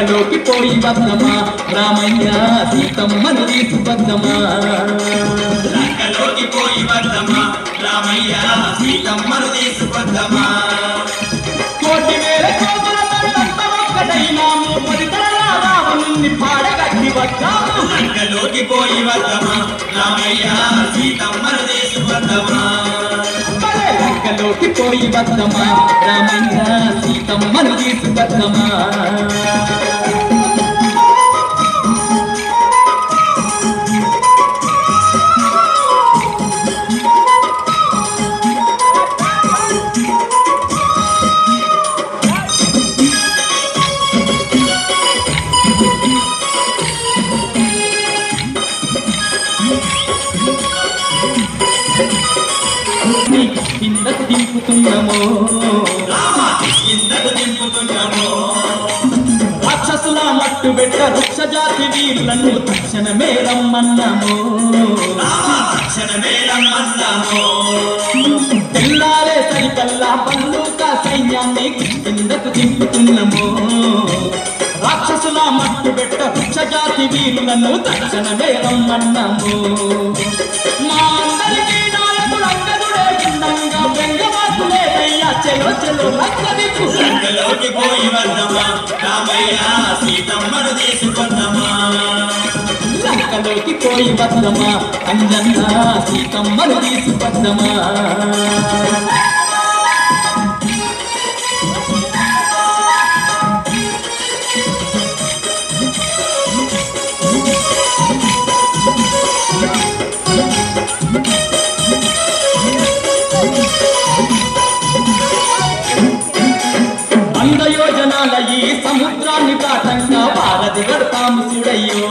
లంకలోకి పోయి వద్దమా రామయ్య సీతమ్మను తీసుకొద్దమా లంకలోకి పోయి వద్దమా రామయ్య సీతమ్మను తీసుకొద్దమా కోటి వేల కోమలతో ఒక్కటైనాము పరితల రావణుని పాడగట్టి వద్దాము లంకలోకి పోయి వద్దమా రామయ్య సీతమ్మను తీసుకొద్దమా లంకలోకి పోయి వద్దమా రామయ్య సీతమ్మను తీసుకొద్దమా కిందకు దింపుతున్నామో కిందకు దింపుతున్నామో రాక్షసుల మట్టు పెట్ట వృక్ష జాతి వీరులను తక్షణమే రమ్మన్నాము తక్షణమే రమ్మన్నాము తెల్లారే సరికల్లా పల్లూక సైన్యాన్ని కిందకు దింపుతున్నాము రాక్షసుల మట్టు పెట్ట వృక్ష జాతి వీరులను తక్షణమే రమ్మన్నాము మా అందరికీ లంకలోకి పోయి వద్దమా రామయ్య సీతమ్మను తీసుకొద్దమా లంకలోకి పోయి వద్దమా అంజన్న సీతమ్మను తీసుకొద్దమా యోజనాల ఈ సముద్రాన్ని దాటంగా భారతి గడతాము చూడయ్యో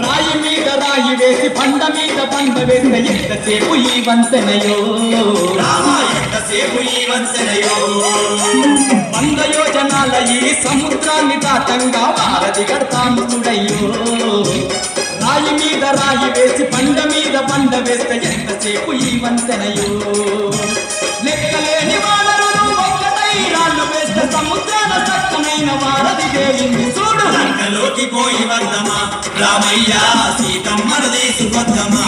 రాయి మీద రాయి వేసి బండ మీద బండ వేసిన ఎంతసేపు ఈ వంతెనయో వంద యోజనాల ఈ సముద్రాన్ని దాటంగా భారతి గడతాము చూడయ్యో రాయి మీద రాయి వేసి బండ మీద బండ వేస్తే ఎంతసేపు ఈ వంతెనయో లెక్కలేని వానరులు ఒక్కటై రాళ్ళు వేస్తే సముద్రాల చక్కమైన వారధి తేలింది చూడు లంకలోకి పోయి వద్దమా రామయ్య సీతమ్మను తీసుకొద్దమా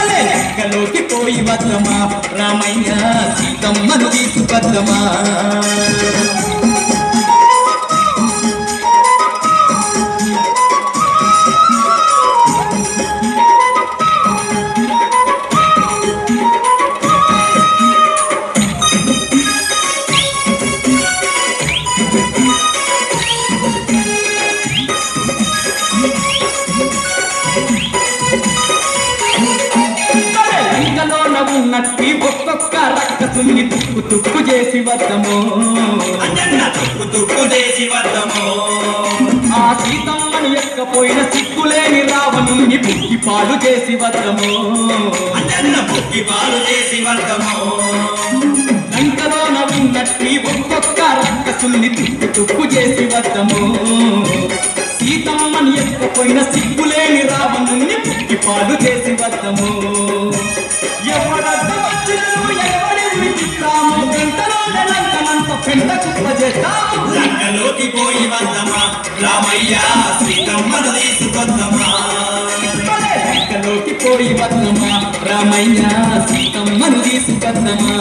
లంకలోకి పోయి వద్దమా రామయ్య సీతమ్మను తీసుకొద్దమా ఉన్నట్టి ఒక్కొక్క రక్కసుని తుక్కు తుక్కు చేసి వద్దము ఆ సీతమ్మను ఎక్కపోయిన సిగ్గులేని రావణుని బుక్కి పాలు చేసి వద్దము లంకలోన ఉన్నట్టి ఒక్కొక్క రక్కసుని తుక్కు తుక్కు చేసి వద్దము సీతమ్మను ఎక్కపోయిన సిగ్గులేని రావణుని బుక్కి పాలు చేసి వద్దము లంకలోకి పోయి వద్దమా రామయ్య సీతమ్మను తీసుకొద్దమా లంకలోకి పోయి వద్దమా రామయ్య సీతమ్మను తీసుకొద్దమా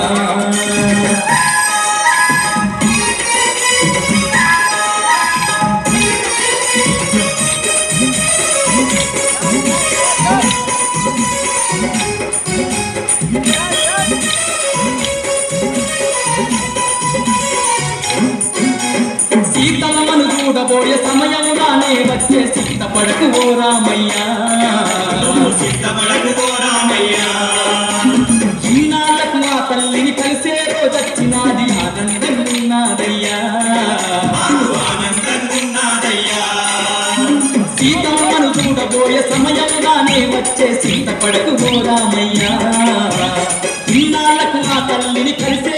సీతమ్మను చూడబోయే సమయముగానే వచ్చే సిద్ధపడకు ఓ రామయ్య ఇన్నాళ్లకు ఆ తల్లిని కలిసే రోజొచ్చినాది ఆనందమున్నాదయ్యా సీతమ్మను చూడబోయే సమయముగానే వచ్చే సిద్ధపడకు ఓ రామయ్య ఇన్నాళ్లకు ఆ తల్లిని కలిసే